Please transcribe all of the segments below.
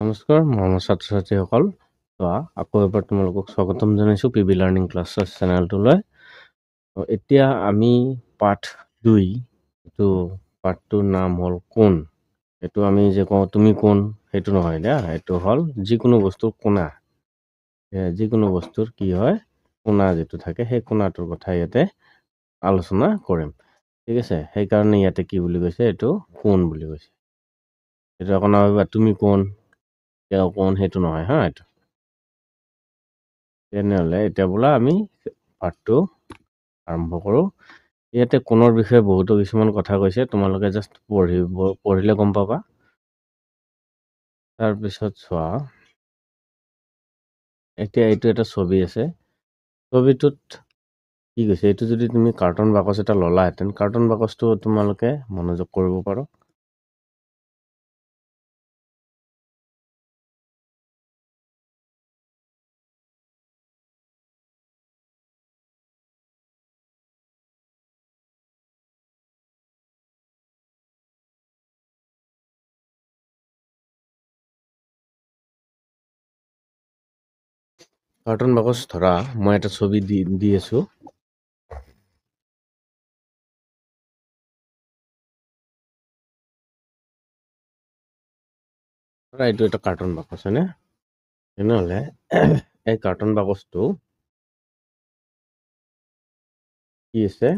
নমস্কাৰ মৰমৰ ছাত্ৰ-ছাত্ৰীসকল আকৌ এবাৰ তোমালোকক স্বাগতম জনাইছোঁ পিবি লাৰ্ণিং ক্লাছেছ চেনেলটোলৈ এতিয়া আমি পাঠ 2 এইটো পাঠটোৰ নাম হ'ল কোণ এইটো আমি যে কওঁ তুমি কোণ সেইটো নহয় দিয়া এইটো হ'ল যিকোনো বস্তুৰ কোণা যিকোনো বস্তুৰ কি হয় কোণা যেটো থাকে সেই কোণাটোৰ কথা ইয়াতে আলোচনা কৰিম ঠিক আছে সেইকাৰণে ইয়াতে কি বুলি কৈছে এইটো কোণ বুলি কৈছে এটা আকৌ নাভাবিবা তুমি কোণ কোণ সেইটো নহয় হা এইটো তেনেহ'লে এতিয়া বোলা আমি পাঠটো আৰম্ভ কৰোঁ ইয়াতে কোণৰ বিষয়ে বহুতো কিছুমান কথা কৈছে তোমালোকে জাষ্ট পঢ়িলে গম পাবা তাৰপিছত চোৱা এতিয়া এইটো এটা ছবি আছে ছবিটোত কি কৈছে এইটো যদি তুমি কাৰ্টন বাকচ এটা ললাহেঁতেন কাৰ্টন বাকচটো তোমালোকে মনোযোগ কৰিব পাৰো কাৰ্টন বাকচ ধৰা মই এটা ছবি দি আছো ধৰা এইটো এটা কাৰ্টন বাকচ হয়নে তেনেহ'লে এই কাৰ্টন বাকচটো কি আছে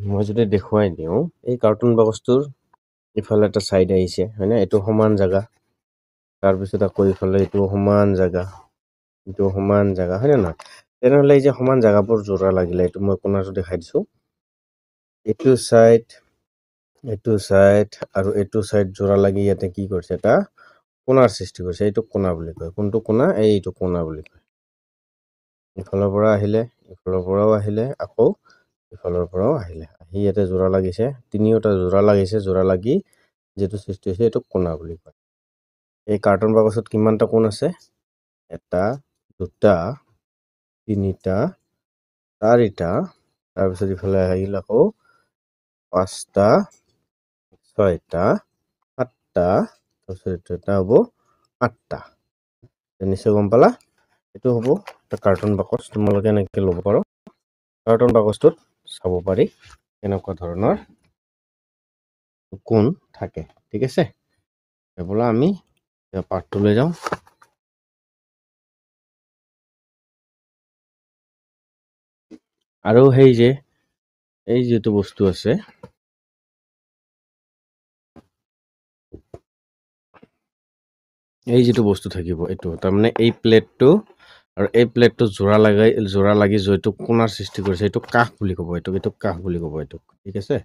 মই যদি দেখুৱাই দিওঁ এই কাৰ্টুন বাকচটোৰ ইফালে এটা চাইড আহিছে হয়নে এইটো সমান জায়গা তাৰপিছত আকৌ ইফালে এইটো সমান জায়গা হয়নে নহয় তেনেহ'লে এই যে সমান জায়গাবোৰ জোৰা লাগিলে এইটো মই কোণাটো দেখাই দিছোঁ এইটো চাইড আৰু এইটো চাইড জোৰা লাগি ইয়াতে কি কৰিছে এটা কোণাৰ সৃষ্টি কৰিছে এইটো কোণা বুলি কয় কোনটো কোণা এইটো কোণা বুলি কয় ইফালৰ পৰা আহিলে ইফালৰ পৰাও আহিলে আকৌ ইফালৰ পৰাও আহিলে আহি ইয়াতে জোৰা লাগিছে তিনিওটা জোৰা লাগিছে জোৰা লাগি যেটো সৃষ্টি হৈছে এইটো কোণা বুলি কয় এই কাৰ্টন বাকচত কিমানটা কোণ আছে এটা দুটা তিনিটা চাৰিটা তাৰপিছত ইফালে আহিল আকৌ পাঁচটা ছয়টা সাতটা তাৰপিছত এটা হ'ব আঠটা নিশ্চয় গম পালা এইটো হ'ব এটা কাৰ্টন বাকচ তোমালোকে এনেকৈ ল'ব পাৰো কাৰ্টন বাকচটোত চাব পাৰি এনেকুৱা ধৰণৰ কোণ থাকে ঠিক আছে এইবোলা আমি পাঠটোলৈ যাওঁ আৰু সেই যে এই যেটো বস্তু আছে এই যেটো বস্তু থাকিব এইটো তাৰমানে এই প্লেটটো আৰু এই প্লেটটো জোৰা লাগি যেটো কোণাৰ সৃষ্টি কৰিছে এইটো কাষ বুলি ক'ব এইটো কাষ বুলি ক'ব এইটো ঠিক আছে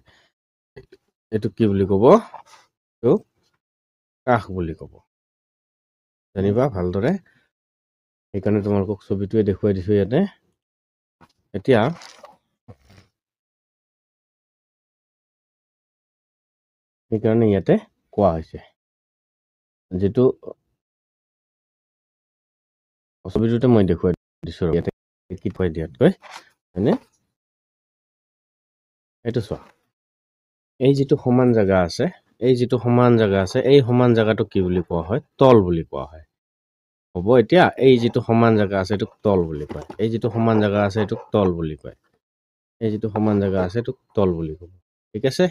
এইটো কি বুলি ক'ব এইটো কাষ বুলি ক'ব জানিবা ভালদৰে সেইকাৰণে তোমালোকক ছবিটোৱে দেখুৱাই দিছো ইয়াতে এতিয়া সেইকাৰণে ইয়াতে কোৱা হৈছে যেটো ছবিটোতে মই দেখুৱাই দিছো ইয়াতে কি কয় দিয়াতকৈ হয়নে এইটো চোৱা এই যেটো সমান জায়গা আছে এই সমান জায়গাটো কি বুলি কোৱা হয় তল বুলি কোৱা হয় হ'ব এতিয়া এই যেটো সমান জায়গা আছে এটোক তল বুলি কয় এই যেটো সমান জায়গা আছে এটোক তল বুলি কয় এই যেটো সমান জায়গা আছে এটোক তল বুলি কয় ঠিক আছে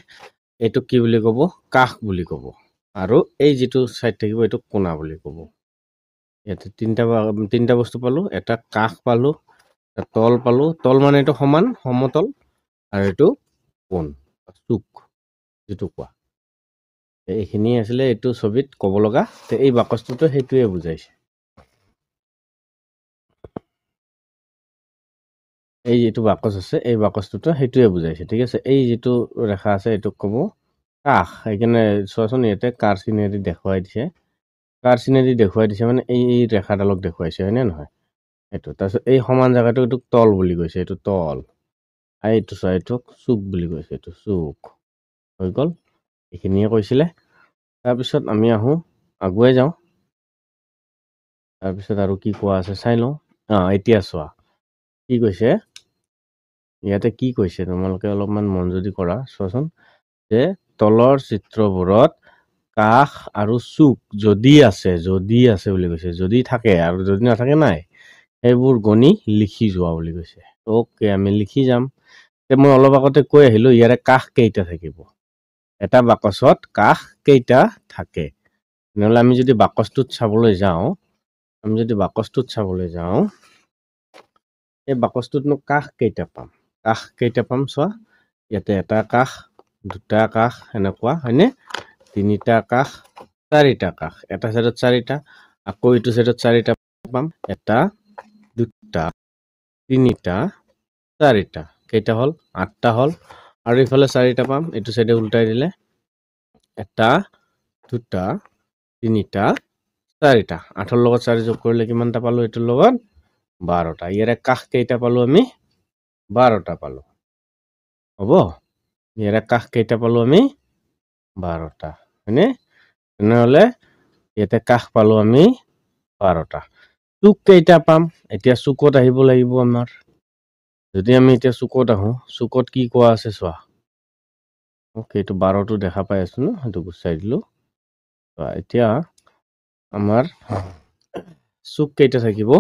এটোক কি বুলি ক'ব কাষ বুলি ক'ব আৰু এই যেটো সাইড থাকিব এটোক কোণা বুলি ক'ব ইয়াতে তিনটা বস্তু পালো এটা কাষ পালো এটা তল পালো তল মানে এটো সমান সমতল আৰু এটো কোণ চুক যেটো কোৱা এইখিনি আছিলে এইটো ছবিত ক'ব লগা এই বাকচটোতে সেইটোৱে বুজাইছে এই যেটো বাকচ আছে এই বাকচটোতে সেইটোৱে বুজাইছে ঠিক আছে এই যেটো ৰেখা আছে এটোক ক'ব কাষ সেইকাৰণে চোৱাচোন ইয়াতে কাৰ চিনেদি দেখুৱাই দিছে মানে এই ৰেখাডালক দেখুৱাইছে হয়নে নহয় এইটো তাৰপিছত এই সমান জায়গাটো এটোক তল বুলি কৈছে এইটো তল এইটো চোৱা এইটোক চুক বুলি কৈছে এইটো চুক হৈ গ'ল এইখিনিয়ে কৈছিলে তাৰপিছত আমি আহো আগুৱাই যাওঁ তাৰপিছত আৰু কি কোৱা আছে চাই লওঁ এতিয়া চোৱা কি কৈছে ইয়াতে কি কৈছে তোমালোকে অলপমান মন যদি কৰা চোৱাচোন যে তলৰ চিত্ৰবোৰত কাষ আৰু চুক যদি আছে বুলি কৈছে যদি থাকে আৰু যদি নাথাকে নাই সেইবোৰ গণি লিখি যোৱা বুলি কৈছে ওকে আমি লিখি যাম মই অলপ আগতে কৈ আহিলো ইয়াৰে কাষ কেইটা থাকিব এটা বাকচত কাষ কেইটা থাকে নহলে আমি যদি বাকচটোত চাবলৈ যাওঁ এই বাকচটোতনো কাষ কেইটা পাম চোৱা ইয়াতে এটা কাষ দুটা কাষ এনেকুৱা হয়নে তিনিটা কাষ চাৰিটা কাষ এটা সাইডত চাৰিটা আকৌ ইটো সাইডত চাৰিটা পাম এটা দুটা তিনিটা চাৰিটা কেইটা হল আঠটা হল আৰু ইফালে চাৰিটা পাম ইটো সাইডে উল্টাই দিলে এটা দুটা তিনিটা চাৰিটা 8ৰ লগত 4 যোগ কৰিলে কিমানটা পালো এটোৰ লগত 12টা ইয়াৰে কাষ কেইটা পালো আমি 12টা পালো হ'ব ইয়াৰে কাষ কেইটা পালো আমি 12টা হয়নে তেনেহলে ইয়াতে কাষ পালো আমি 12টা চুক কেইটা পাম এতিয়া চুকত আহিব লাগিব আমাৰ যদি আমি এতিয়া চুকত আহো চুকত কি কোৱা আছে চোৱা ওকে এইটো 12টো দেখা পাই আছো ন সেইটো গুচাই দিলো এতিয়া আমাৰ চুক কেইটা থাকিব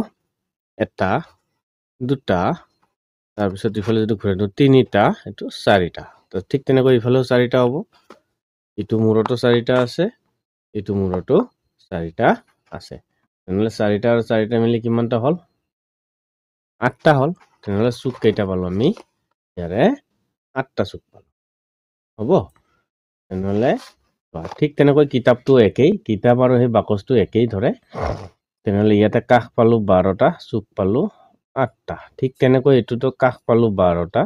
এটা দুটা তাৰপিছত ইফালে যদি ঘূৰাই দিওঁ তিনিটা এইটো চাৰিটা তো ঠিক তেনেকৈ ইফালেও চাৰিটা হ'ব ইটো মূৰতো চাৰিটা আছে ইটো মূৰতো চাৰিটা আছে তেনেহলে চাৰিটা আৰু চাৰিটা মিলি কিমানটা হল 8টা হল তেনেহলে চুক কেইটা পালো আমি ইয়াৰে 8টা চুক পালো হ'ব তেনেহলে ঠিক তেনেকৈ কিতাপটো একেই কিতাপ আৰু সেই বাকচটো একেই ধৰে তেনেহলে ইয়াতে কাষ পালো 12টা চুক পালো 8টা ঠিক তেনেকৈ এটোটো কাষ পালো 12টা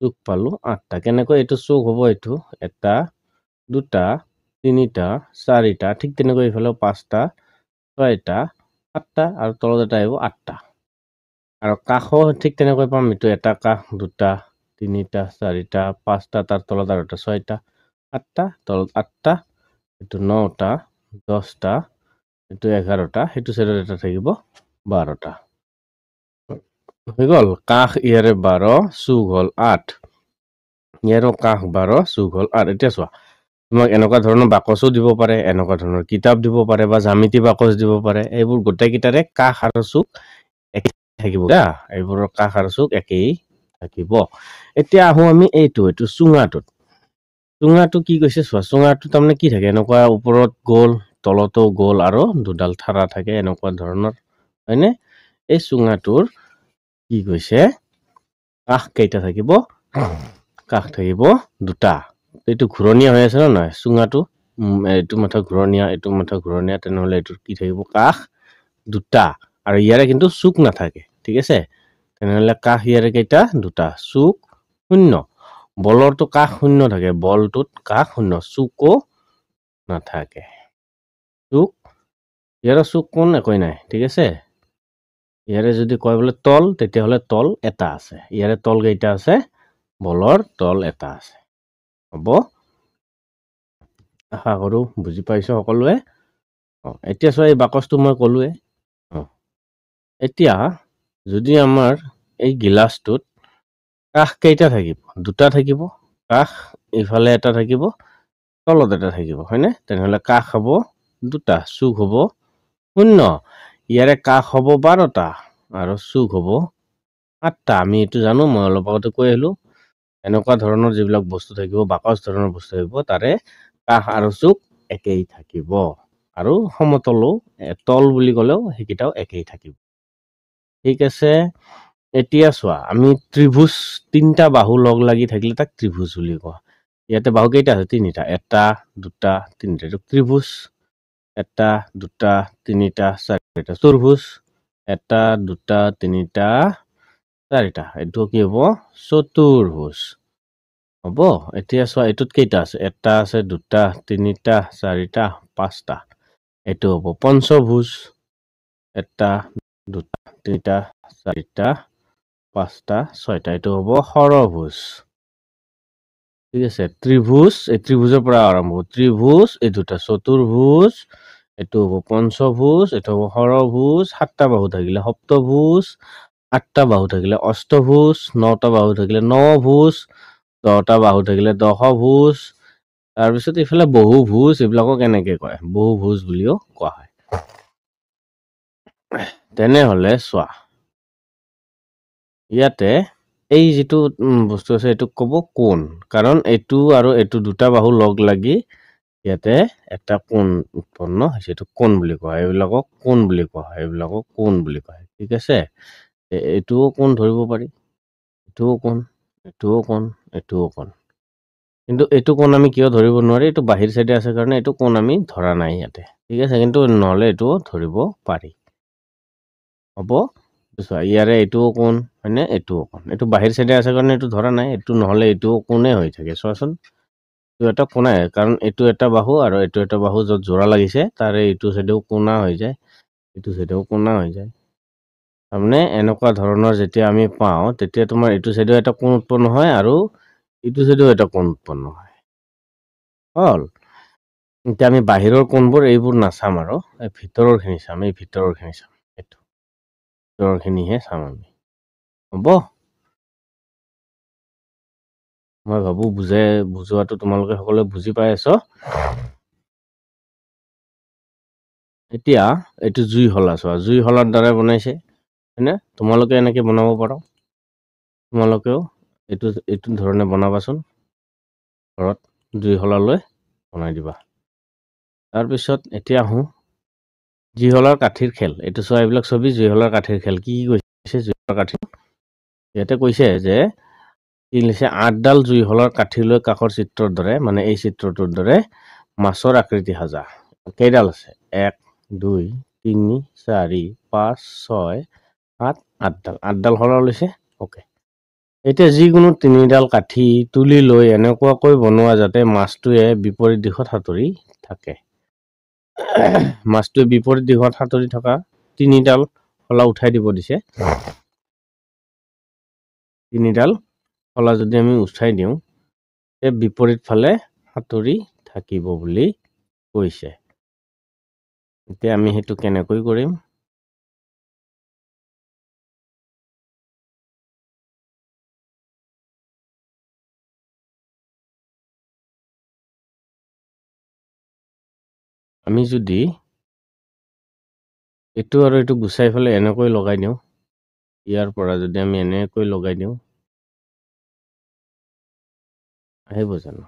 চুক পালো 8টা কেনেকৈ এটো চুক হ'ব এটো এটা দুটা তিনিটা চাৰিটা ঠিক তেনেকৈ ইফালে 5টা 6টা 7টা আৰু তলত এটা আহিব 8টা আৰু কাষও ঠিক তেনেকৈ পাম এটো এটা কাষ দুটা তিনিটা চাৰিটা 5টা তাৰ তলত আৰু এটা 6টা 7টা তলত 8টা এটো 9টা 10টা এটো 11টা হেতু সাইডত এটা থাকিব 12টা হৈ গল কাষ ইয়াৰে 12 চুক হল 8 ইয়াৰো কাষ 12 চুক হল 8 এতিয়া চোৱা তোমাক এনেকুৱা ধৰণৰ বাকচো দিব পাৰে এনেকুৱা ধৰণৰ কিতাপ দিব পাৰে বা জ্যামিতি বাকচ দিব পাৰে এইবোৰ গোটেই কিটাৰে কাষ আৰু চুক একেই থাকিব এইবোৰৰ কাষ আৰু চুক একেই থাকিব এতিয়া আহো আমি এইটো চুঙাটো কি কৈছে চোৱা চুঙাটো তাৰমানে কি থাকে এনেকুৱা ওপৰত গোল তলতো গোল আৰু দুডাল থাৰা থাকে এনেকুৱা ধৰণৰ হয়নে এই চুঙাটোৰ কি কৈছে কাষ কেইটা থাকিব কাষ থাকিব দুটা এইটো ঘূৰণীয়া হৈ আছে নহয় চুঙাটো এইটো মাথা ঘূৰণীয়া তেনেহলে এইটো কি থাকিব কাষ দুটা আৰু ইয়াৰে কিন্তু চুক নাথাকে ঠিক আছে তেনেহলে কাষ ইয়াৰে কেইটা দুটা চুক শূন্য বলৰটো কাষ শূন্য থাকে বলটোত কাষ শূন্য চুকো নাথাকে চুক ইয়াৰে চুক কোন একোই নাই ঠিক আছে ইয়াৰে যদি কয় বলে তল তেতিয়াহলে তল এটা আছে ইয়াৰে তল কেইটা আছে বলৰ তল এটা আছে হ'ব আশা কৰো বুজি পাইছো সকলোৱে এতিয়া চোৱা এই বাকচটো মই কলোৱে এতিয়া যদি আমাৰ এই গিলাসটোত কাষ কেইটা থাকিব দুটা থাকিব কাষ ইফালে এটা থাকিব তলত এটা থাকিব হয়নে তেনেহলে কাষ হ'ব দুটা চুক হ'ব শূন্য ইয়াৰে কাষ হ'ব 12টা আৰু চুক হ'ব 8টা আমি এটো জানো মই অলপ আগতে কৈ আহিলো এনেকুৱা ধৰণৰ যিবিলাক বস্তু থাকিব বাকচ ধৰণৰ বস্তু থাকিব তাৰে কাষ আৰু চুক একেই থাকিব আৰু সমতলো তল বুলি ক'লেও হেকিটাও একেই থাকিব ঠিক আছে এতিয়া চোৱা আমি ত্ৰিভুজ তিনটা বাহু লগ লাগি থাকিলে তাক ত্ৰিভুজ বুলি কোৱা ইয়াতে বাহু কেইটা আছে তিনিটা এটা দুটা তিনিটা ত্ৰিভুজ এটা দুটা তিনিটা চাৰিটা চতুৰ্ভুজ এটা দুটা তিনিটা চাৰিটা এটো কি হ'ব চতুৰ্ভুজ হ'ব এতিয়া চোৱা এটোত কেইটা আছে এটা আছে দুটা তিনিটা চাৰিটা পাঁচটা এটো হ'ব পঞ্চভুজ এটা দুটা তিনিটা চাৰিটা পাঁচটা ছয়টা এটো হ'ব ষড়ভুজ ঠিক আছে ত্ৰিভুজ এই ত্ৰিভুজৰ পৰা আৰম্ভ ত্ৰিভুজ এই দুটা চতুৰ্ভুজ এটো হ'ব পঞ্চভুজ এটো হ'ব ষড়ভুজ সাতটা বাহু থাকিলে সপ্তভুজ 8টা বাহু থাকিলে অষ্টভুজ, 9টা বাহু থাকিলে নৱভুজ, 10টা বাহু থাকিলে দশভুজ, তাৰপিছত এইফালে বহুভুজ, এইবিলাকক এনেকে কয়, বহুভুজ বুলিও কোৱা হয়। তেনেহলে চোৱা, ইয়াতে এই যিটো বস্তু আছে এইটোক ক'ব কোণ, কাৰণ এইটো আৰু এইটো দুটা বাহু লগ লাগি ইয়াতে একটা কোণ উৎপন্ন হৈছে, এইটো কোণ বুলি কোৱা হয়। এইবিলাকক কোণ বুলি কোৱা হয়, এইবিলাকক কোণ বুলি কোৱা হয়। ঠিক আছে, এইটোও কোণ ধৰিব পাৰি, এইটোও কোণ, এইটোও কোণ, এইটোও কোণ। কিন্তু এইটো কোণ আমি কিয় ধৰিব নোৱাৰি, এইটো বাহিৰ চাইডে আছে কাৰণে এইটো কোণ আমি ধৰা নাই ইয়াতে। ঠিক আছে, কিন্তু নহ'লে এইটোও ধৰিব পাৰি। হ'ব, চোৱা ইয়াৰে এইটোও কোণ হয়নে, এইটোও কোণ। এইটো বাহিৰ চাইডে আছে কাৰণে এইটো ধৰা নাই, এইটো নহ'লে এইটোও কোণে হৈ থাকে। চোৱাচোন, এইটো এটা কোণাই, কাৰণ এইটো এটা বাহু আৰু এইটো এটা বাহু য'ত জোৰা লাগিছে তাৰে এইটো চাইডেও কোণা হৈ যায়, এইটো চাইডেও কোণা হৈ যায়। তাৰমানে এনেকুৱা ধৰণৰ যেতিয়া আমি পাওঁ, তেতিয়া তোমাৰ এইটো চাইডেও এটা কোণ উৎপন্ন হয় আৰু এইটো চাইডেও এটা কোণ উৎপন্ন হয়। হ'ল, এতিয়া আমি বাহিৰৰ কোণবোৰ এইবোৰ নাচাম আৰু এই ভিতৰৰখিনি চাম, এই ভিতৰৰখিনি চাম, এইটো ভিতৰৰখিনিহে চাম আমি। হ'ব, মই ভাবো বুজোৱাটো তোমালোকে সকলোৱে বুজি পাই আছ। এতিয়া এইটো জুই শলা, চোৱা জুই শলাৰ দ্বাৰা বনাইছে হয়নে, তোমালোকে এনেকে বনাব পাৰা। তোমালোকেও এইটো ধৰণে বনাবাচোন, ঘৰত জুই শলা লৈ বনাই দিবা। তাৰপিছত এতিয়া আহোঁ জুইশলাৰ কাঠিৰ খেল। এইটো চোৱা, এইবিলাক ছবি জুইশলাৰ কাঠিৰ খেল। কি কৈছে জুইশলাৰ কাঠি, ইয়াতে কৈছে যে কি লিখিছে, 8ডাল জুইশলাৰ কাঠি লৈ কাষৰ চিত্ৰৰ দৰে, মানে এই চিত্ৰটোৰ দৰে মাছৰ আকৃতি সাজা। কেইডাল আছে, 1 2 3 4 5 6 7 8ডাল, 8ডাল শলা লৈছে। অ'কে, এতিয়া যিকোনো 3ডাল কাঠি তুলি লৈ এনেকুৱাকৈ বনোৱা যাতে মাছটোৱে বিপৰীত দিশত সাঁতুৰি থাকে। মাছটোৱে বিপৰীত দিশত সাঁতুৰি থকা 3ডাল শলা উঠাই দিব দিছে। 3ডাল শলা যদি আমি উঠাই দিওঁ, বিপৰীত ফালে সাঁতুৰি থাকিব বুলি কৈছে। এতিয়া আমি সেইটো কেনেকৈ কৰিম, আমি যদি এইটো আৰু এইটো গুচাই ফেলে এনেকৈ লগাই দিওঁ, ইয়াৰ পৰা যদি আমি এনেকৈ লগাই দিওঁ, আহিব জানো,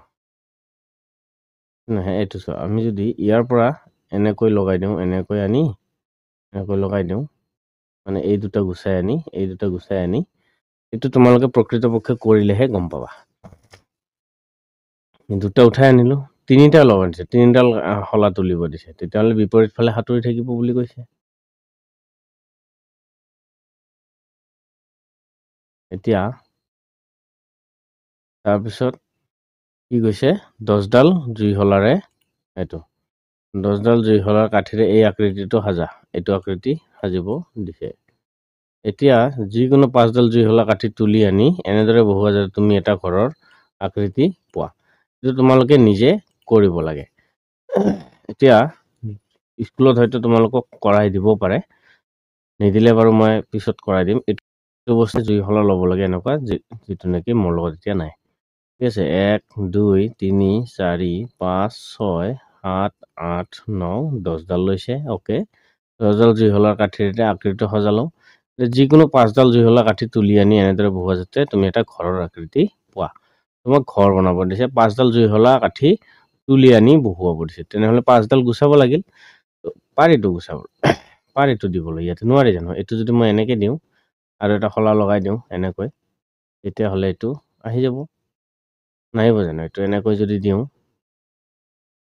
নাহে। এইটো চোৱা, আমি যদি ইয়াৰ পৰা এনেকৈ লগাই দিওঁ, এনেকৈ আনি এনেকৈ লগাই দিওঁ, মানে এই দুটা গুচাই আনি এই দুটা গুচাই আনি, এইটো তোমালোকে প্ৰকৃতপক্ষে কৰিলেহে গম পাবা। দুটা উঠাই আনিলো, 3টা লগাই দিছে, 3ডাল শলা তুলিব দিছে, তেতিয়াহ'লে বিপৰীত ফালে সাঁতুৰি থাকিব বুলি কৈছে। এতিয়া তাৰপিছত কি কৈছে, 10ডাল জুইশলাৰে, এইটো 10ডাল জুইশলাৰ কাঠিৰে এই আকৃতিটো সাজা, এইটো আকৃতি সাজিব দিছে। এতিয়া যিকোনো 5ডাল জুইশলা কাঠি তুলি আনি এনেদৰে বহুৱা যাতে তুমি এটা ঘৰৰ আকৃতি পোৱা। এইটো তোমালোকে নিজে কৰিব লাগে। এতিয়া স্কুলত হয়তো তোমালোকক কৰাই দিব পাৰে, নিদিলে বাৰু মই পিছত কৰাই দিম। এইটো বস্তু জুইশলা ল'ব লাগে এনেকুৱা, যিটো নেকি মোৰ লগত এতিয়া নাই। ঠিক আছে, 1 2 3 4 5 6 7 8 9 10ডাল লৈছে। অ'কে, 10ডাল জুইশলাৰ কাঠিৰে আকৃতি সজালো। যিকোনো 5ডাল জুইশলা কাঠি তুলি আনি এনেদৰে বহুৱা যাতে তুমি এটা ঘৰৰ আকৃতি পোৱা। তোমাক ঘৰ বনাব দিছে, 5ডাল জুইশলা কাঠি তুলি আনি বহুৱাব দিছে, তেনেহ'লে 5ডাল গুচাব লাগিল। পাৰিতো গুচাব, পাৰিতো দিবলৈ, ইয়াতে নোৱাৰি জানো। এইটো যদি মই এনেকে দিওঁ আৰু এটা শলা লগাই দিওঁ এনেকৈ, তেতিয়াহ'লে এইটো আহি যাব, নাহিব জানো। এইটো এনেকৈ যদি দিওঁ,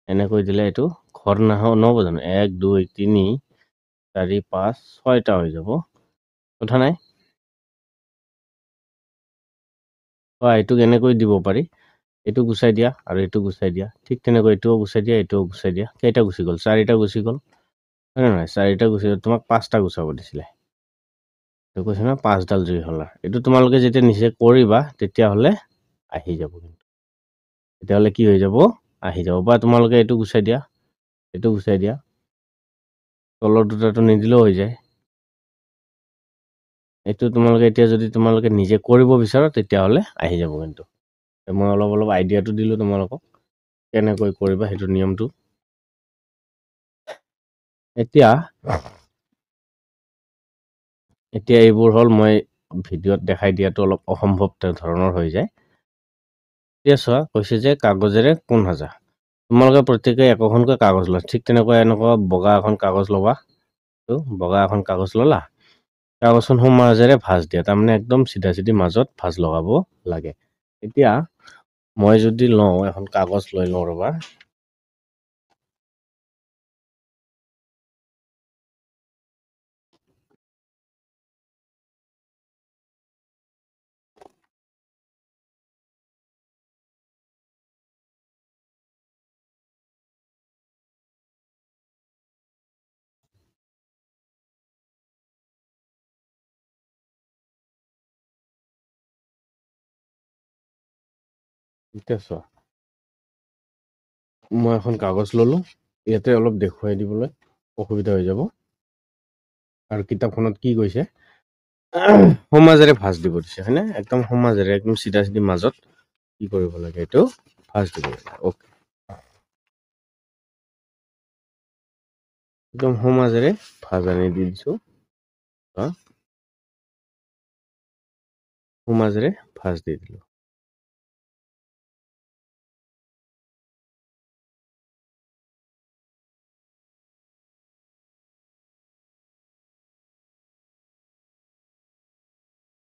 এনেকৈ দিলে এইটো ঘৰ নহ'ব জানো। 1 2 3 4 5 6টা হৈ যাব, কথা নাই। এইটোক এনেকৈ দিব পাৰি, এইটো গুচাই দিয়া আৰু এইটো গুচাই দিয়া। ঠিক তেনেকৈ এইটোও গুচাই দিয়া, এইটোও গুচাই দিয়া। কেইটা গুচি গ'ল, 4টা গুচি গ'ল, হয় নহয়। 4টা গুচি গ'ল, তোমাক 5টা গুচাব দিছিলে। এইটো কৈছে ন 5ডাল জুইশলা। এইটো তোমালোকে যেতিয়া নিজে কৰিবা তেতিয়াহ'লে আহি যাব, কিন্তু তেতিয়াহ'লে কি হৈ যাব, আহি যাব। বা তোমালোকে এইটো গুচাই দিয়া, এইটো গুচাই দিয়া, তলৰ দুটাটো নিদিলেও হৈ যায়। এইটো তোমালোকে এতিয়া যদি তোমালোকে নিজে কৰিব বিচাৰা তেতিয়াহ'লে আহি যাব কিন্তু মই অলপ আইডিয়াটো দিলোঁ তোমালোকক কেনেকৈ কৰিবা সেইটো নিয়মটো এতিয়া এইবোৰ হ'ল মই ভিডিঅ'ত দেখাই দিয়াটো অলপ অসম্ভৱ ধৰণৰ হৈ যায় এতিয়া চোৱা কৈছে যে কাগজেৰে কোন সাজা তোমালোকে প্ৰত্যেকে একোখনকৈ কাগজ লোৱা ঠিক তেনেকুৱা এনেকুৱা বগা এখন কাগজ ল'বা বগা এখন কাগজ ল'লা কাগজখন মাজেৰে ভাঁজ দিয়া তাৰমানে একদম চিধা চিধি মাজত ভাঁজ লগাব লাগে এতিয়া মই যদি লওঁ এখন কাগজ লৈ লওঁ ৰ'বা এতিয়া চোৱা মই এখন কাগজ ল'লোঁ ইয়াতে অলপ দেখুৱাই দিবলৈ অসুবিধা হৈ যাব আৰু কিতাপখনত কি কৈছে সমাজেৰে ভাঁজ দিব দিছে হয়নে একদম সমাজেৰে একদম চিধা চিধি মাজত কি কৰিব লাগে এইটো ভাঁজ দিব লাগে অ'কে একদম সমাজেৰে ভাঁজ আনি দি দিছোঁ সমাজেৰে ভাঁজ দি দিলোঁ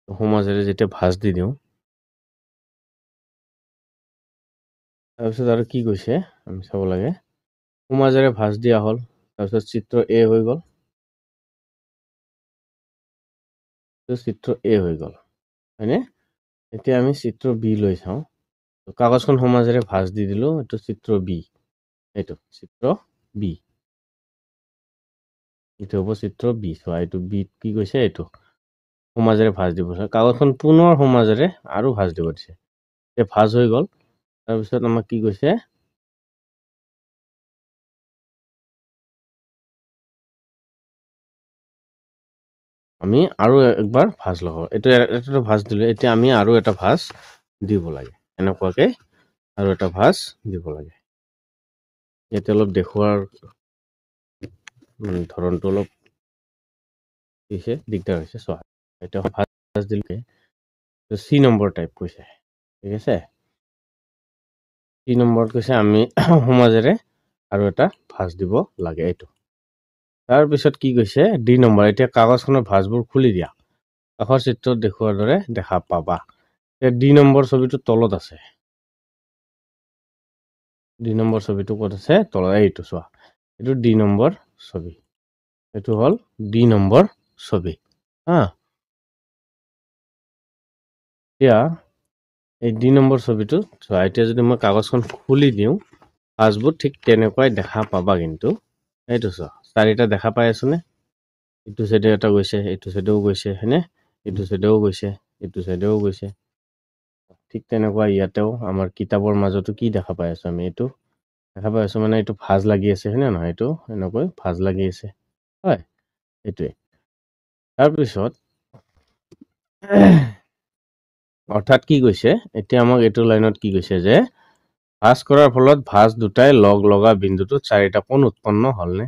সমাজেৰে যেতিয়া ভাঁজ দি দিওঁ তাৰপিছত আৰু কি কৈছে আমি চাব লাগে সমাজেৰে ভাঁজ দিয়া হ'ল তাৰপিছত চিত্ৰ এ হৈ গ'ল চিত্ৰ এ হৈ গ'ল হয়নে এতিয়া আমি চিত্ৰ বি লৈ চাওঁ কাগজখন সমাজেৰে ভাঁজ দি দিলোঁ এইটো চিত্ৰ বি এইটো চিত্ৰ বি এইটো হ'ব চিত্ৰ বি চোৱা এইটো বিত কি কৈছে এইটো সমাজেৰে ভাঁজ দিব কাগজখন পুনৰ সমাজেৰে আৰু ভাঁজ দিব দিছে এতিয়া ভাঁজ হৈ গ'ল তাৰপিছত আমাক কি কৈছে আমি আৰু একবাৰ ভাঁজ লগাওঁ এইটো ভাঁজ দিলোঁ এতিয়া আমি আৰু এটা ভাঁজ দিব লাগে এনেকুৱাকৈ আৰু এটা ভাঁজ দিব লাগে ইয়াতে অলপ দেখুৱাৰ ধৰণটো অলপ দিগদাৰ হৈছে চোৱা এতিয়া ভাঁজ দিলে চি নম্বৰ টাইপ কৈছে ঠিক আছে চি নম্বৰত কৈছে আমি সমাজেৰে আৰু এটা ভাঁজ দিব লাগে এইটো তাৰপিছত কি কৈছে ডি নম্বৰ এতিয়া কাগজখনৰ ভাঁজবোৰ খুলি দিয়া কাষৰ চিত্ৰত দেখুওৱাৰ দৰে দেখা পাবা ডি নম্বৰ ছবিটো তলত আছে ডি নম্বৰ ছবিটো ক'ত আছে তলত এইটো চোৱা এইটো ডি নম্বৰ ছবি এইটো হ'ল ডি নম্বৰ ছবি হা এতিয়া এই ডি নম্বৰ ছবিটো চোৱা এতিয়া যদি মই কাগজখন খুলি দিওঁ ভাঁজবোৰ ঠিক তেনেকুৱাই দেখা পাবা কিন্তু এইটো চোৱা চাৰিটা দেখা পাই আছোনে এইটো চাইডে এটা গৈছে এইটো চাইডেও গৈছে হয়নে এইটো চাইডেও গৈছে এইটো চাইডেও গৈছে ঠিক তেনেকুৱা ইয়াতেও আমাৰ কিতাপৰ মাজতো কি দেখা পাই আছো আমি এইটো দেখা পাই আছো মানে এইটো ভাঁজ লাগি আছে হয়নে নহয় এইটো এনেকৈ ভাঁজ লাগি আছে হয় এইটোৱে তাৰপিছত অৰ্থাৎ কি কৈছে এতিয়া আমাক এইটো লাইনত কি কৈছে যে ভাঁজ কৰাৰ ফলত ভাঁজ দুটাই লগ লগা বিন্দুটোত চাৰিটা কোণ উৎপন্ন হ'লনে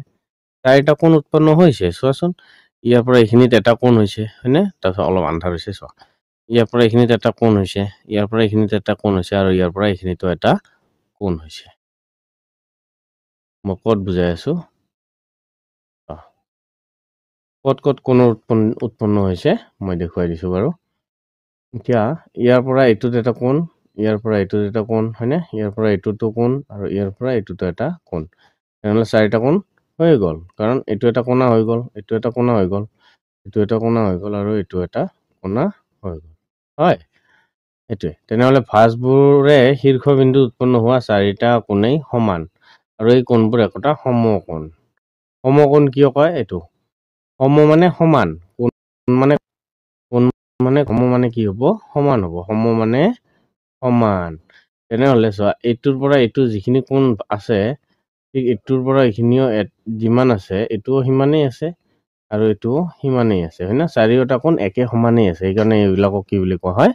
চাৰিটা কোণ উৎপন্ন হৈছে চোৱাচোন ইয়াৰ পৰা এইখিনিত এটা কোণ হৈছে হয়নে তাৰপিছত অলপ আন্ধাৰ হৈছে চোৱা ইয়াৰ পৰা এইখিনিত এটা কোণ হৈছে ইয়াৰ পৰা এইখিনিত এটা কোণ হৈছে আৰু ইয়াৰ পৰা এইখিনিতো এটা কোণ হৈছে মই ক'ত বুজাই আছো ক'ত ক'ত কোণৰ উৎপন্ন হৈছে মই দেখুৱাই দিছো বাৰু এতিয়া ইয়াৰ পৰা এইটোত এটা কোণ ইয়াৰ পৰা এইটোত এটা কোণ হয়নে ইয়াৰ পৰা এইটোতো কোণ আৰু ইয়াৰ পৰা এইটোতো এটা কোণ তেনেহ'লে চাৰিটা কোণ হৈ গ'ল কাৰণ এইটো এটা কোণা হৈ গ'ল এইটো এটা কোণা হৈ গ'ল এইটো এটা কোণা হৈ গ'ল আৰু এইটো এটা কোণা হৈ গ'ল হয় এইটোৱে তেনেহ'লে ভাঁজবোৰে শীৰ্ষবিন্দু উৎপন্ন হোৱা চাৰিটা কোণেই সমান আৰু এই কোণবোৰ একোটা সমকোণ সমকোণ কিয় কয় এইটো সম মানে সমান কোণ মানে সম মানে কি হ'ব সমান হ'ব সম মানে সমান তেনেহ'লে চোৱা এইটোৰ পৰা এইটো যিখিনি কোণ আছে ঠিক এইটোৰ পৰা এইখিনিও যিমান আছে এইটোও সিমানেই আছে আৰু এইটো সিমানেই আছে হয় না চাৰিওটা কোণ একে সমানেই আছে সেইকাৰণে এইবিলাকক কি বুলি কোৱা হয়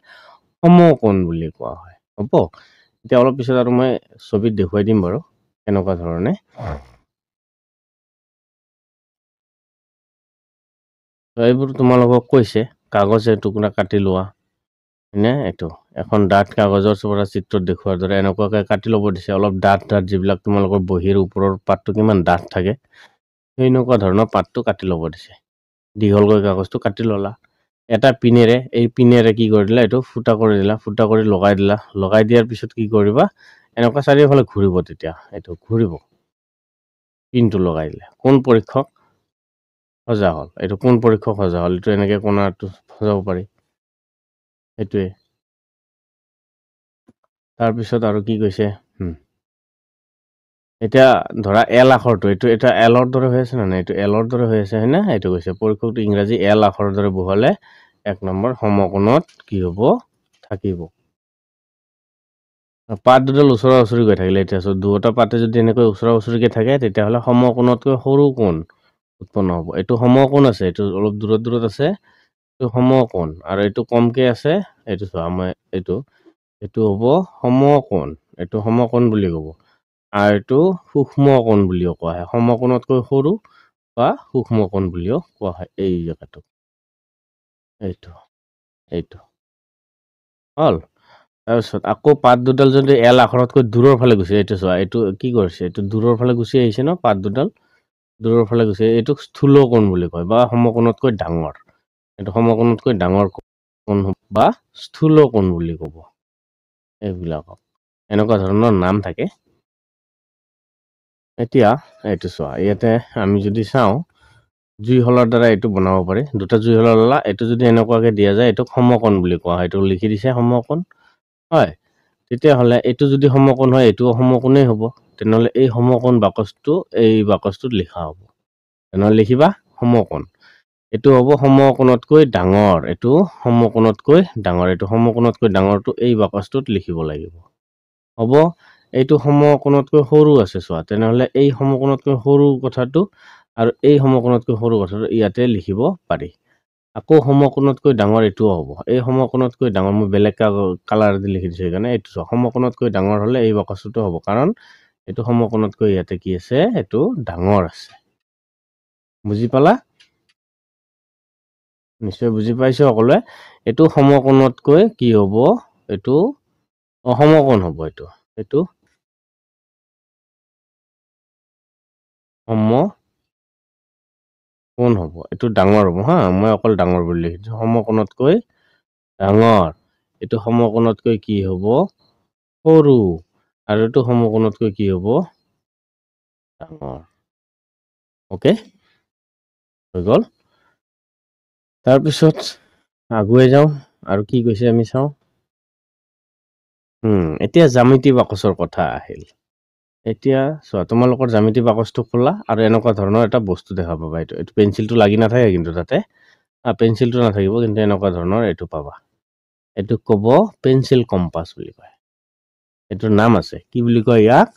সমকোণ বুলি কোৱা হয় হ'ব এতিয়া অলপ পিছত আৰু মই ছবিত দেখুৱাই দিম বাৰু কেনেকুৱা ধৰণে এইবোৰ তোমালোকক কৈছে কাগজ এটুকুৰা কাটি লোৱা হয়নে এইটো এখন ডাঠ কাগজৰ পৰা চিত্ৰত দেখুৱাৰ দৰে এনেকুৱাকৈ কাটি ল'ব দিছে অলপ ডাঠ যিবিলাক তোমালোকৰ বহীৰ ওপৰৰ পাতটো কিমান ডাঠ থাকে সেনেকুৱা ধৰণৰ পাতটো কাটি ল'ব দিছে দীঘলকৈ কাগজটো কাটি ল'লা এটা পিনেৰে এই পিনেৰে কি কৰি দিলা এইটো ফুটা কৰি দিলা ফুটা কৰি লগাই দিয়াৰ পিছত কি কৰিবা এনেকুৱা চাৰিওফালে ঘূৰিব তেতিয়া এইটো ঘূৰিব পিনটো লগাই দিলে কোন পৰীক্ষক সজা হ'ল এইটো কোন পৰীক্ষক সজা হ'ল এইটো এনেকে কোণাটো সজাব পাৰি সেইটোৱে তাৰপিছত আৰু কি কৈছে এতিয়া ধৰা এল আখৰটো এইটো এটা এলৰ দৰে হৈ আছে নে নাই এইটো এলৰ দৰে হৈ আছে হয় না এইটো কৈছে পৰীক্ষকটো ইংৰাজী এল আখৰৰ দৰে বহালে 1 নম্বৰ সমকোণত কি হ'ব থাকিব পাত দুডাল ওচৰা ওচৰি গৈ থাকিলে এতিয়া দুটা পাতে যদি এনেকৈ ওচৰা ওচৰিকে থাকে তেতিয়াহ'লে সমকোণতকৈ সৰু কোণ উৎপন্ন হ'ব এইটো সমকোণ আছে এইটো অলপ দূৰত আছে এইটো সমকোণ আৰু এইটো কমকে আছে এইটো চোৱা মই এইটো হ'ব সমকোণ এইটো সমকোণ বুলি ক'ব আৰু এইটো সূক্ষ্ম কোণ বুলিও কোৱা হয় সমকোণতকৈ সৰু বা সূক্ষ্ম কোণ বুলিও কোৱা হয় এই জেগাটো এইটো হ'ল তাৰপিছত আকৌ পাত দুডাল যদি এল আখৰতকৈ দূৰৰ ফালে গুচি এইটো চোৱা এইটো কি কৰিছে এইটো দূৰৰ ফালে গুচি আহিছে ন পাত দুডাল দূৰৰ ফালে গুচি এইটোক স্থূল কোণ বুলি কয় বা সমকোণতকৈ ডাঙৰ এইটো সমকোণতকৈ ডাঙৰ কোণ বা স্থূল কোণ বুলি ক'ব এইবিলাকক এনেকুৱা ধৰণৰ নাম থাকে এতিয়া এইটো চোৱা ইয়াতে আমি যদি চাওঁ জুই শলাৰ দ্বাৰা এইটো বনাব পাৰি দুটা জুই শলা ল'লা এইটো যদি এনেকুৱাকে দিয়া যায় এইটোক সমকোণ বুলি কোৱা হয় এইটো লিখি দিছে সমকোণ হয় তেতিয়াহ'লে এইটো যদি সমকোণ হয় এইটোও সমকোণেই হ'ব তেনেহ'লে এই সমকোণ এই বাকচটোত লিখা হ'ব তেনেহ'লে লিখিবা সমকোণ এইটো হ'ব সমকোণতকৈ ডাঙৰ এইটো সমকোণতকৈ ডাঙৰ এইটো সমকোণতকৈ ডাঙৰটো এই বাকচটোত লিখিব লাগিব হ'ব এইটো সমকোণতকৈ সৰু আছে চোৱা তেনেহ'লে এই সমকোণতকৈ সৰু কথাটো আৰু এই সমকোণতকৈ সৰু কথাটো ইয়াতে লিখিব পাৰি আকৌ সমকোণতকৈ ডাঙৰ এইটোও হ'ব এই সমকোণতকৈ ডাঙৰ মই বেলেগ কালাৰ দি লিখি দিছোঁ সেইকাৰণে এইটো চোৱা সমকোণতকৈ ডাঙৰ হ'লে এই বাকচটোতো হ'ব কাৰণ এইটো সমকোণতকৈ ইয়াতে কি আছে এইটো ডাঙৰ আছে বুজি পালা নিশ্চয় বুজি পাইছো সকলোৱে এইটো সমকোণতকৈ কি হ'ব এইটো অসমকোণ হ'ব এইটো সমকোণ হ'ব এইটো ডাঙৰ হ'ব হা মই অকল ডাঙৰ বুলি লিখিছো সমকোণতকৈ ডাঙৰ এইটো সমকোণতকৈ কি হ'ব সৰু আৰু এইটো সমকোণতকৈ কি হ'ব ডাঙৰ ওকে হৈ গ'ল তাৰপিছত আগুৱাই যাওঁ আৰু কি কৈছে আমি চাওঁ এতিয়া জ্যামিতি বাকচৰ কথা আহিল এতিয়া চোৱা তোমালোকৰ জ্যামিতি বাকচটো খোলা আৰু এনেকুৱা ধৰণৰ এটা বস্তু দেখা পাবা এইটো পেঞ্চিলটো লাগি নাথাকে কিন্তু তাতে পেঞ্চিলটো নাথাকিব কিন্তু এনেকুৱা ধৰণৰ এইটো পাবা এইটোক ক'ব পেঞ্চিল কম্পাছ বুলি কয় এইটোৰ নাম আছে কি বুলি কয় ইয়াক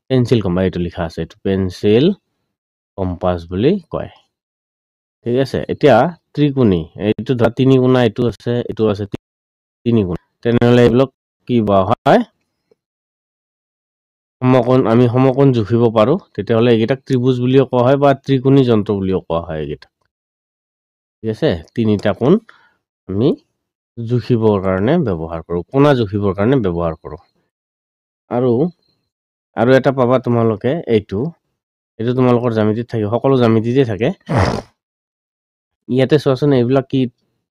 পেঞ্চিল কম্পাছ এইটো লিখা আছে এইটো পেঞ্চিল কম্পাছ বুলি কয় ঠিক আছে এতিয়া ত্ৰিকোণী এইটো ধৰা তিনি কোণা এইটো আছে তিনি কোণা তেনেহ'লে এইবিলাক কি বা হয় আমি সমকোণ জুখিব পাৰো তেতিয়াহ'লে এইকেইটাক ত্ৰিভুজ বুলিও কোৱা হয় বা ত্ৰিকোণী যন্ত্ৰ বুলিও কোৱা হয় এইকেইটাক ঠিক আছে তিনিটা কোণ আমি জুখিবৰ কাৰণে ব্যৱহাৰ কৰোঁ কোণা জুখিবৰ কাৰণে ব্যৱহাৰ কৰোঁ আৰু এটা পাবা তোমালোকে এইটো তোমালোকৰ জ্যামিতিত থাকে সকলো জ্যামিতিতে থাকে ইয়াতে চোৱাচোন এইবিলাক কি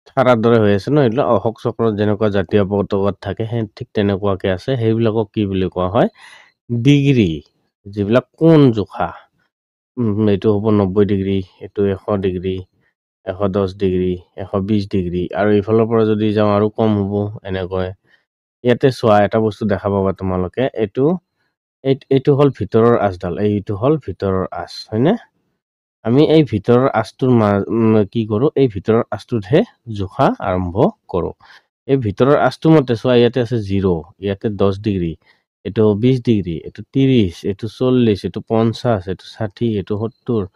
ধাৰাৰ দৰে হৈ আছে ন এইবিলাক অশোক চক্ৰত যেনেকুৱা জাতীয় পতাকাত থাকে সেই ঠিক তেনেকুৱাকে আছে সেইবিলাকক কি বুলি কোৱা হয় ডিগ্ৰী যিবিলাক কোণ জোখা এইটো হ'ব 90 ডিগ্ৰী এইটো 100 ডিগ্ৰী 110 ডিগ্ৰী 120 ডিগ্ৰী আৰু এইফালৰ পৰা যদি যাওঁ আৰু কম হ'ব এনেকৈ ইয়াতে চোৱা এটা বস্তু দেখা পাবা তোমালোকে এইটো হ'ল ভিতৰৰ আঁচডাল এইটো হ'ল ভিতৰৰ আঁচ হয়নে আমি এই ভিতৰৰ আঁচটোৰ কি কৰোঁ এই ভিতৰৰ আঁচটোতহে জোখা আৰম্ভ কৰোঁ এই ভিতৰৰ আঁচটো মতে চোৱা ইয়াতে আছে 0 ইয়াতে 10 ডিগ্ৰী এইটো 20 ডিগ্ৰী এইটো 30 এইটো 40 এইটো 50 এইটো 60 এইটো 70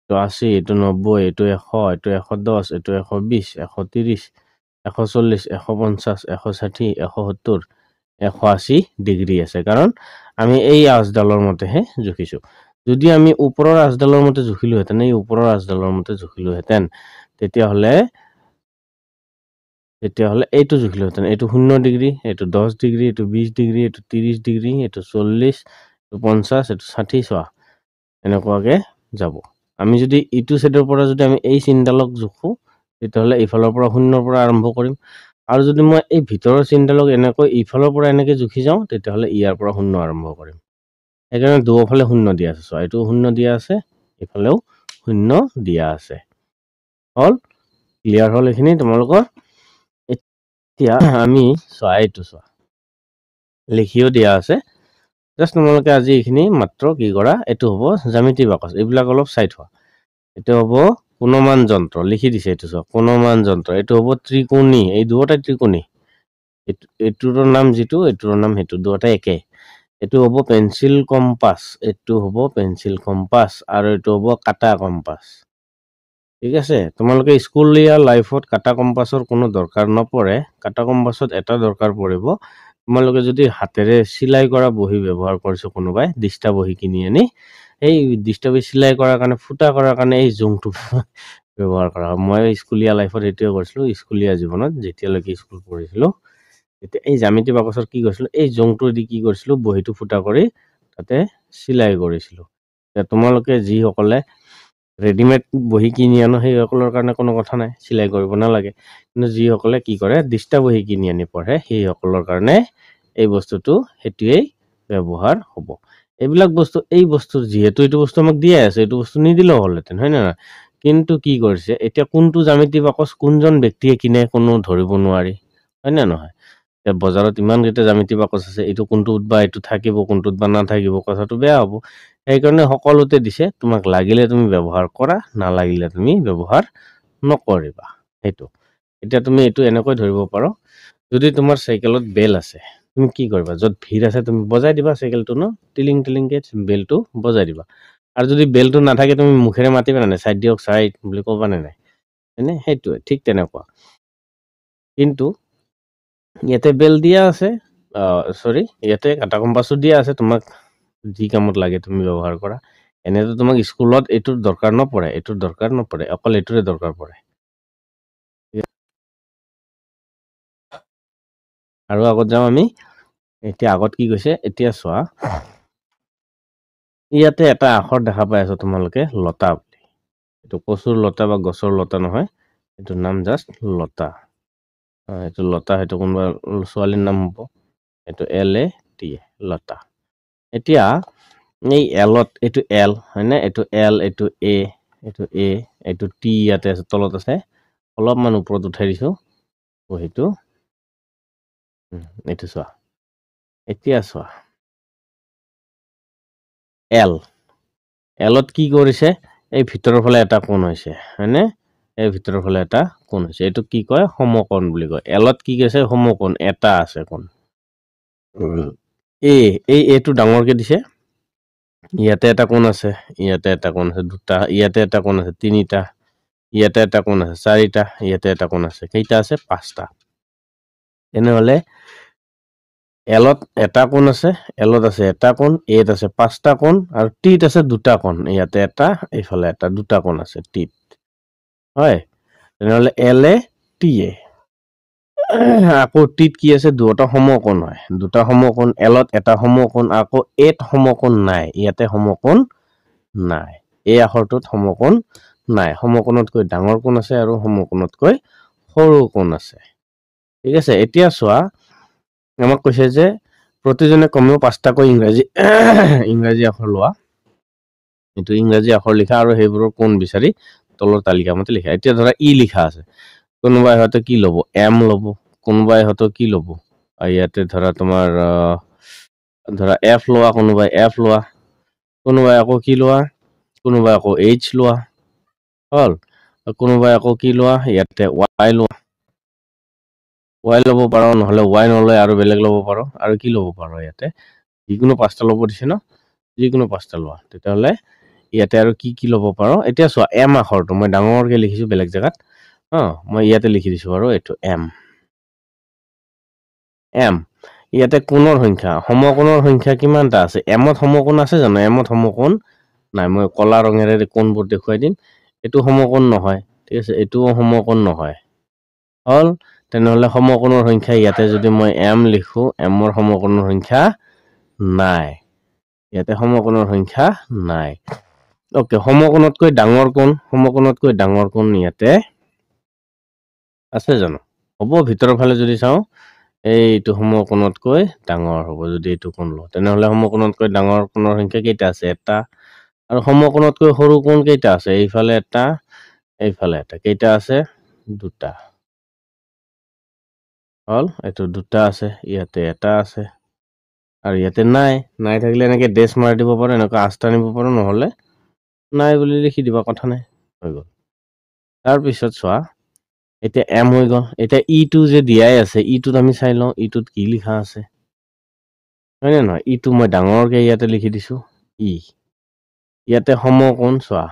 এইটো 80, এইটো 90, এইটো 100, এইটো 110, এইটো 120, 130, 140, 150, 160, 170, 180 ডিগ্ৰী আছে, কাৰণ আমি এই আঁচডালৰ মতেহে জুখিছোঁ। যদি আমি ওপৰৰ আঁচডালৰ মতে জুখিলোহেঁতেন, এই ওপৰৰ আঁচডালৰ মতে জুখিলোহেঁতেন, তেতিয়াহ'লে এইটো জুখিলোহেঁতেন, এইটো 0 ডিগ্ৰী, এইটো 10 ডিগ্ৰী, এইটো 20 ডিগ্ৰী, এইটো 30 ডিগ্ৰী, এইটো 40, এইটো 50, এইটো 60, চোৱা এনেকুৱাকে যাব। আমি যদি ইটো ছাইডৰ পৰা যদি আমি এই চিনডালক জোখোঁ, তেতিয়াহ'লে ইফালৰ পৰা 0ৰ পৰা আৰম্ভ কৰিম। আৰু যদি মই এই ভিতৰৰ চিনডালক এনেকৈ ইফালৰ পৰা এনেকৈ জুখি যাওঁ, তেতিয়াহ'লে ইয়াৰ পৰা 0 আৰম্ভ কৰিম। সেইকাৰণে দুয়োফালে 0 দিয়া আছে, চোৱা এইটো 0 দিয়া আছে, এইফালেও 0 দিয়া আছে। হ'ল, ক্লিয়াৰ হ'ল এইখিনি তোমালোকৰ? এতিয়া আমি চোৱা এইটো চোৱা লিখিও দিয়া আছে, জাষ্ট তোমালোকে আজি এইখিনি মাত্ৰ কি কৰা, এইটো হ'ব জ্যামিতি বাকচ, এইবিলাক অলপ চাই থোৱা। এইটো হ'ব কোণমান যন্ত্ৰ, লিখি দিছে এইটো চোৱা, কোণমান যন্ত্ৰ। এইটো হ'ব ত্ৰিকোণী, এই দুয়োটাই ত্ৰিকোণী। এইটোৰ নাম যিটো, এইটোৰ নাম সেইটো, দুয়োটাই একে। এইটো হ'ব পেঞ্চিল কম্পাছ, এইটো হ'ব পেঞ্চিল কম্পাছ, আৰু এইটো হ'ব কাটা কম্পাছ। ঠিক আছে, তোমালোকে স্কুলীয়া লাইফত কাটা কম্পাছৰ কোনো দৰকাৰ নপৰে। কাটা কম্পাছত এটা দৰকাৰ পৰিব, তোমালোকে যদি হাতেৰে চিলাই কৰা বহি ব্যৱহাৰ কৰিছো, কোনোবাই দিষ্টা বহি কিনি আনি, এই দিষ্টা বহি চিলাই কৰাৰ কাৰণে, ফুটা কৰাৰ কাৰণে এই জোংটো ব্যৱহাৰ কৰা হয়। মই স্কুলীয়া লাইফত এইটোৱে কৰিছিলোঁ, স্কুলীয়া জীৱনত যেতিয়ালৈকে স্কুল পঢ়িছিলোঁ। এতিয়া এই জ্যামিতি বাকচৰ কি কৰিছিলোঁ, এই জোংটো দি কি কৰিছিলোঁ, বহিটো ফুটা কৰি তাতে চিলাই কৰিছিলোঁ। এতিয়া তোমালোকে যিসকলে ৰেডিমেড বহি কিনি আনো, সেইসকলৰ কাৰণে কোনো কথা নাই, চিলাই কৰিব নালাগে। কিন্তু যিসকলে কি কৰে, দিষ্টা বহি কিনি আনি পঢ়ে, সেইসকলৰ কাৰণে এই বস্তুটো সেইটোৱেই ব্যৱহাৰ হ'ব। এইবিলাক বস্তু, এই বস্তু যিহেতু এইটো বস্তু আমাক দিয়ে আছে, এইটো বস্তু নিদিলেও হ'লহেঁতেন, হয় নে নহয়? কিন্তু কি কৰিছে, এতিয়া কোনটো জ্যামিতি বাকচ কোনজন ব্যক্তিয়ে কিনে কোনো ধৰিব নোৱাৰি, হয় নে নহয়? এতিয়া বজাৰত ইমানকেইটা জ্যামিতি বাকচ আছে, এইটো কোনটোত বা এইটো থাকিব, কোনটোত বা নাথাকিব, কথাটো বেয়া হ'ব। সেইকাৰণে সকলোতে দিছে, তোমাক লাগিলে তুমি ব্যৱহাৰ কৰা, নালাগিলে তুমি ব্যৱহাৰ নকৰিবা, সেইটো। এতিয়া তুমি এইটো এনেকৈ ধৰিব পাৰো, যদি তোমাৰ চাইকেলত বেল আছে, তুমি কি কৰিবা, য'ত ভিৰ আছে তুমি বজাই দিবা চাইকেলটো, ন, টিলিং টিলিংকে বেলটো বজাই দিবা। আৰু যদি বেলটো নাথাকে, তুমি মুখেৰে মাতিবা নে নাই, চাইড দিয়ক চাইড বুলি ক'বা নে নাই, হয়নে? সেইটোৱে, ঠিক তেনেকুৱা। কিন্তু ইয়াতে বেল দিয়া আছে, ইয়াতে কাটা কম্পাছো দিয়া আছে, তোমাক যি কামত লাগে তুমি ব্যৱহাৰ কৰা। এনেতো তোমাক স্কুলত এইটোৰ দৰকাৰ নপৰে, এইটোৰ দৰকাৰ নপৰে, অকল এইটোৰে দৰকাৰ পৰে। আৰু আগত যাওঁ আমি, এতিয়া আগত কি কৈছে, এতিয়া চোৱা, ইয়াতে এটা আখৰ দেখা পাই আছো তোমালোকে, লতা বুলি। এইটো কচুৰ লতা বা গছৰ লতা নহয়, এইটোৰ নাম জাষ্ট লতা। এইটো লতা, সেইটো কোনোবা ছোৱালীৰ নাম হ'ব, এইটো LAT, লতা। এতিয়া এই এলত, এইটো এল হয়নে, এইটো এল, এইটো এ, এইটো টি ইয়াতে আছে, তলত আছে, অলপমান ওপৰত উঠাই দিছো বহিটো, এইটো চোৱা। এতিয়া চোৱা, এলত কি কৰিছে, এই ভিতৰৰ ফালে এটা কোণ হৈছে, হয়নে? এই ভিতৰৰ ফালে এটা কোণ হৈছে, এইটো কি কয়, সমকোণ বুলি কয়। এলত কি কৈছে, সমকোণ এটা আছে কোণ। এইটো ডাঙৰকে দিছে, ইয়াতে এটা কোণ আছে, ইয়াতে এটা কোণ আছে, দুটা, ইয়াতে এটা কোণ আছে, তিনিটা, ইয়াতে এটা কোণ আছে, চাৰিটা, ইয়াতে এটা কোণ আছে, কেইটা আছে, 5টা। তেনেহ'লে এলত এটা কোণ আছে, এলত আছে এটা কোণ, এত আছে 5টা কোণ, আৰু টিত আছে 2টা কোণ, ইয়াতে এটা, এইফালে এটা, 2টা কোণ আছে টিত, হয়? তেনেহ'লে LAT, আকৌ টিত কি আছে, দুটা সমকোণ হয়, 2টা সমকোণ, এলত এটা সমকোণ, আকৌ এত সমকোণ নাই, ইয়াতে সমকোণ নাই, এই আখৰটোত সমকোণ নাই। সমকোণতকৈ ডাঙৰ কোণ আছে, আৰু সমকোণতকৈ সৰু কোণ আছে। ঠিক আছে, এতিয়া চোৱা, আমাক কৈছে যে প্ৰতিজনে কমেও 5টাকৈ ইংৰাজী আখৰ লোৱা, এইটো ইংৰাজী আখৰ লিখা, আৰু সেইবোৰৰ কোণ বিচাৰি তলৰ তালিকা মতে লিখা। এতিয়া ধৰা ই লিখা আছে, কোনোবাই হয়তো কি ল'ব, এম ল'ব, কোনোবাই হয়তো কি ল'ব, ইয়াতে ধৰা তোমাৰ ধৰা এফ লোৱা, কোনোবাই এফ লোৱা, কোনোবাই আকৌ কি লোৱা, কোনোবাই আকৌ এইচ লোৱা, হ'ল। কোনোবাই আকৌ কি লোৱা, ইয়াতে ৱাই লোৱা, ৱাই ল'ব পাৰো, নহ'লে ৱাই নলয় আৰু বেলেগ ল'ব পাৰো, আৰু কি ল'ব পাৰো, ইয়াতে যিকোনো 5টা ল'ব দিছে ন, যিকোনো 5টা লোৱা। তেতিয়াহ'লে ইয়াতে আৰু কি ল'ব পাৰো এতিয়া চোৱা এম আখৰটো মই ডাঙৰকে লিখিছো বেলেগ জায়গাত মই ইয়াতে লিখি দিছো আৰু এইটো এম ইয়াতে কোণৰ সংখ্যা সমকোণৰ সংখ্যা কিমানটা আছে এমত সমকোণ আছে জানো এমত সমকোণ নাই মই কলা ৰঙেৰে কোণবোৰ দেখুৱাই দিম এইটো সমকোণ নহয় ঠিক আছে এইটোও সমকোণ নহয় হল তেনেহলে সমকোণৰ সংখ্যা ইয়াতে যদি মই এম লিখো এমৰ সমকোণৰ সংখ্যা নাই ইয়াতে সমকোণৰ সংখ্যা নাই ওকে সমকোণতকৈ ডাঙৰ কোণ ইয়াতে আছে জানো হ'ব ভিতৰৰ ফালে যদি চাওঁ এইটো সমকোণতকৈ ডাঙৰ হ'ব যদি এইটো কোণ লওঁ তেনেহলে সমকোণতকৈ ডাঙৰ কোণৰ সংখ্যা কেইটা আছে এটা আৰু সমকোণতকৈ সৰু কোণ কেইটা আছে এইফালে এটা কেইটা আছে দুটা হল এইটো দুটা আছে ইয়াতে এটা আছে আৰু ইয়াতে নাই থাকিলে এনেকে ডেছ মাৰি দিব পাৰো এনেকৈ আস্তা নিব পাৰো নহলে নাই বুলি লিখি দিবা কথা নাই হৈ গ'ল তাৰ পিছত চোৱা এতিয়া এম হৈ গ'ল এতিয়া ইটো যে দিয়াই আছে ইটোত আমি চাই লওঁ ইটোত কি লিখা আছে হয় নে নহয় ইটো মই ডাঙৰকে ইয়াতে লিখি দিছো ইয়াতে সমকোণ চোৱা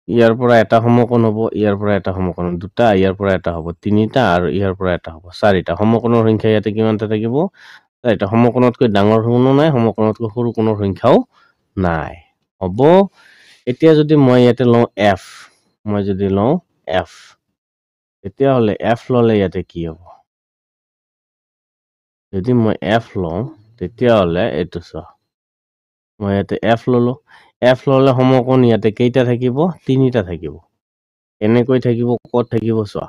ইয়াৰ পৰা এটা সমকোণ হ'ব ইয়াৰ পৰা এটা সমকোণ দুটা ইয়াৰ পৰা এটা হ'ব তিনিটা আৰু ইয়াৰ পৰা এটা হ'ব চাৰিটা সমকোণৰ সংখ্যা ইয়াতে কিমানটা থাকিব চাৰিটা সমকোণতকৈ ডাঙৰ কোনো নাই সমকোণতকৈ সৰু কোণৰ সংখ্যাও নাই হ'ব এতিয়া যদি মই ইয়াতে লওঁ এফ মই যদি লওঁ এফ তেতিয়াহ'লে এফ ললে ইয়াতে কি হ'ব যদি মই এফ লওঁ তেতিয়াহ'লে এইটো চোৱা মই ইয়াতে এফ ললে সমকোণ ইয়াতে কেইটা থাকিব তিনিটা থাকিব এনেকৈ থাকিব ক'ত থাকিব চোৱা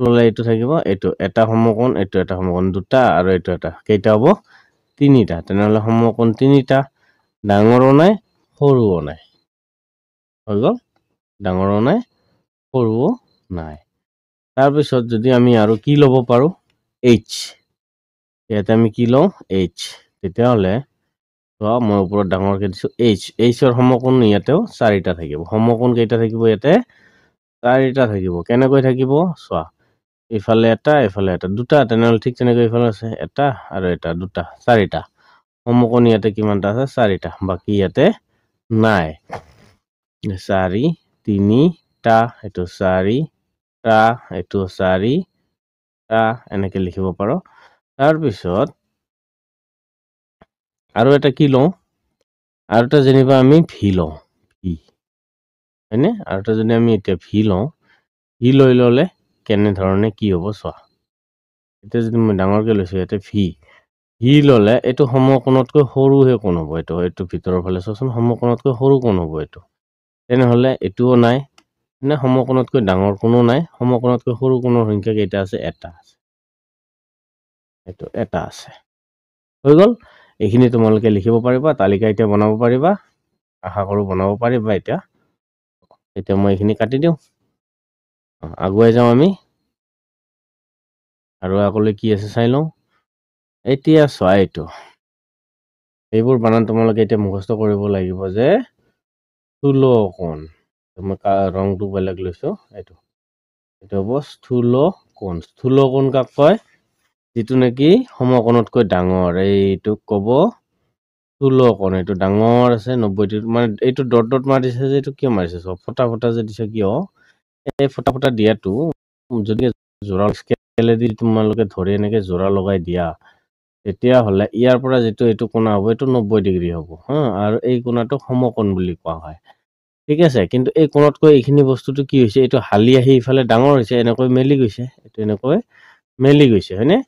ললে এইটো থাকিব এইটো এটা সমকোণ এইটো এটা সমকোণ দুটা আৰু এইটো এটা কেইটা হ'ব তিনিটা তেনেহ'লে সমকোণ তিনিটা ডাঙৰো নাই সৰুও নাই হৈ গ'ল ডাঙৰো নাই সৰুও নাই তাৰপিছত যদি আমি আৰু কি ল'ব পাৰো এইচ ইয়াতে আমি কি লওঁ এইচ তেতিয়াহ'লে মই ওপৰত ডাঙৰকে দিছো এইচৰ সমকোণ ইয়াতেও চাৰিটা থাকিব সমকোণ কেইটা থাকিব ইয়াতে চাৰিটা থাকিব কেনেকৈ থাকিব চোৱা ইফালে এটা দুটা তেনেহ'লে ঠিক তেনেকৈ ইফালে আছে এটা আৰু এটা দুটা চাৰিটা সমকোণ ইয়াতে কিমানটা আছে চাৰিটা বাকী ইয়াতে নাই চাৰি তিনিটা এইটো চাৰিটা এইটো চাৰিটা এনেকে লিখিব পাৰো তাৰপিছত আৰু এটা কি লওঁ আৰু এটা যেনিবা আমি ভি লওঁ ভি হয়নে আৰু এটা যদি আমি এতিয়া ভি লওঁ ভি লৈ ললে কেনেধৰণে কি হ'ব চোৱা এতিয়া যদি মই ডাঙৰকে লৈছো ইয়াতে ভি ললে এইটো সমকোণতকৈ সৰুহে কোণ হ'ব এইটো ভিতৰৰ ফালে চোৱাচোন সমকোণতকৈ সৰু কোণ হ'ব এইটো তেনেহ'লে এইটোও নাই নে সমকোণতকৈ ডাঙৰ কোনো নাই সমকোণতকৈ সৰু কোণৰ সংখ্যা কেইটা আছে এটা আছে এইটো এটা আছে হৈ গ'ল এইখিনি তোমালোকে লিখিব পাৰিবা তালিকা এতিয়া বনাব পাৰিবা আশা কৰো বনাব পাৰিবা এতিয়া মই এইখিনি কাটি দিওঁ আগুৱাই যাওঁ আমি আৰু আগলৈ কি আছে চাই লওঁ এতিয়া চোৱা এইটো এইবোৰ বানান তোমালোকে এতিয়া মুখস্থ কৰিব লাগিব যে স্থূল কোণ মই ৰংটো বেলেগ লৈছো এইটো হ'ব স্থূল কোণ কাক কয় যিটো নেকি সমকোণতকৈ ডাঙৰ এইটোক ক'ব স্থূল কোণ এইটো ডাঙৰ আছে 90 মানে এইটো ডট মাৰিছে যে এইটো কিয় মাৰিছে চব ফটা যে দিছে কিয় এই ফটা দিয়াটো যদি জোৰা স্কেলেদি তোমালোকে ধৰি এনেকে জোৰা লগাই দিয়া তেতিয়াহ'লে ইয়াৰ পৰা যিটো এইটো কোণা হ'ব এইটো 90 ডিগ্ৰী হ'ব আৰু এই কোণাটোক সমকোণ বুলি কোৱা হয় ঠিক আছে কিন্তু এই কোণতকৈ এইখিনি বস্তুটো কি হৈছে এইটো হালি আহি ইফালে ডাঙৰ হৈছে এনেকৈ মেলি গৈছে এইটো এনেকৈ মেলি গৈছে হয়নে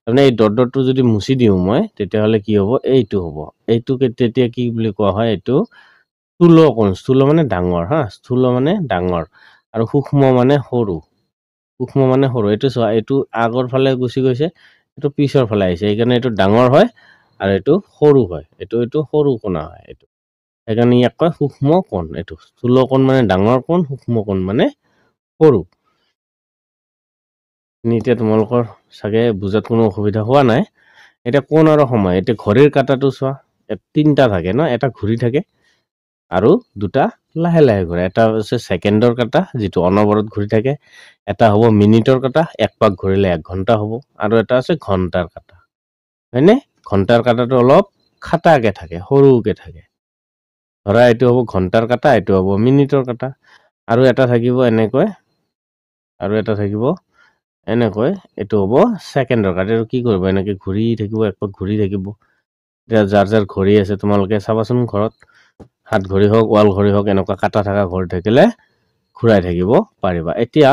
তাৰমানে এই ডটটো যদি মুছি দিওঁ মই তেতিয়াহ'লে কি হ'ব এইটো হ'ব এইটোকে তেতিয়া কি বুলি কোৱা হয় এইটো স্থূল মানে ডাঙৰ স্থূল মানে ডাঙৰ আৰু সূক্ষ্ম মানে সৰু এইটো চোৱা এইটো আগৰ ফালে গুচি গৈছে এইটো পিছৰ ফালে আহিছে সেইকাৰণে এইটো ডাঙৰ হয় আৰু এইটো সৰু হয় এইটো সৰু কোণা হয় এইটো সেইকাৰণে ইয়াক কয় সূক্ষ্ম কোণ এইটো স্থূল কোণ মানে ডাঙৰ কোণ সূক্ষ্ম কোণ মানে সৰু এতিয়া তোমালোকৰ চাগে বুজাত কোনো অসুবিধা হোৱা নাই এতিয়া কোণ আৰু সময় এতিয়া ঘড়ীৰ কাঁটাটো চোৱা তিনিটা থাকে ন এটা ঘূৰি থাকে আৰু দুটা লাহে ঘূৰে এটা হৈছে ছেকেণ্ডৰ কাঁটা যিটো অনবৰত ঘূৰি থাকে এটা হ'ব মিনিটৰ কাঁটা এক পাক ঘূৰিলে 1 ঘণ্টা হ'ব আৰু এটা আছে ঘণ্টাৰ কাঁটা হয়নে ঘণ্টাৰ কাঁটাটো অলপ খাটাকে থাকে সৰুকে থাকে ধৰা এইটো হ'ব ঘণ্টাৰ কাটা, এইটো হ'ব মিনিটৰ কাটা, আৰু এটা থাকিব এনেকৈ, আৰু এটা থাকিব এনেকৈ, এইটো হ'ব ছেকেণ্ডৰ কাটা। এইটো কি কৰিব, এনেকৈ ঘূৰি থাকিব, একপাক ঘূৰি থাকিব। এতিয়া যাৰ যাৰ ঘড়ী আছে তোমালোকে চাবাচোন ঘৰত, হাত ঘড়ী হওক, ৱাল ঘড়ী হওক, এনেকুৱা কাটা থকা ঘড়ী থাকিলে ঘূৰাই থাকিব পাৰিবা। এতিয়া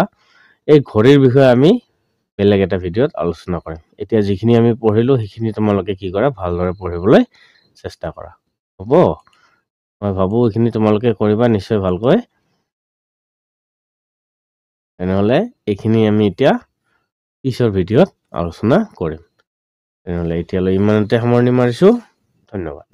এই ঘড়ীৰ বিষয়ে আমি বেলেগ এটা ভিডিঅ'ত আলোচনা কৰিম। এতিয়া যিখিনি আমি পঢ়িলোঁ সেইখিনি তোমালোকে কি কৰা, ভালদৰে পঢ়িবলৈ চেষ্টা কৰা, হ'ব? মই ভাবোঁ এইখিনি তোমালোকে কৰিবা নিশ্চয় ভালকৈ। তেনেহ'লে এইখিনি আমি এতিয়া পিছৰ ভিডিঅ'ত আলোচনা কৰিম। তেনেহ'লে এতিয়ালৈ ইমানতে সামৰণি মাৰিছোঁ। ধন্যবাদ।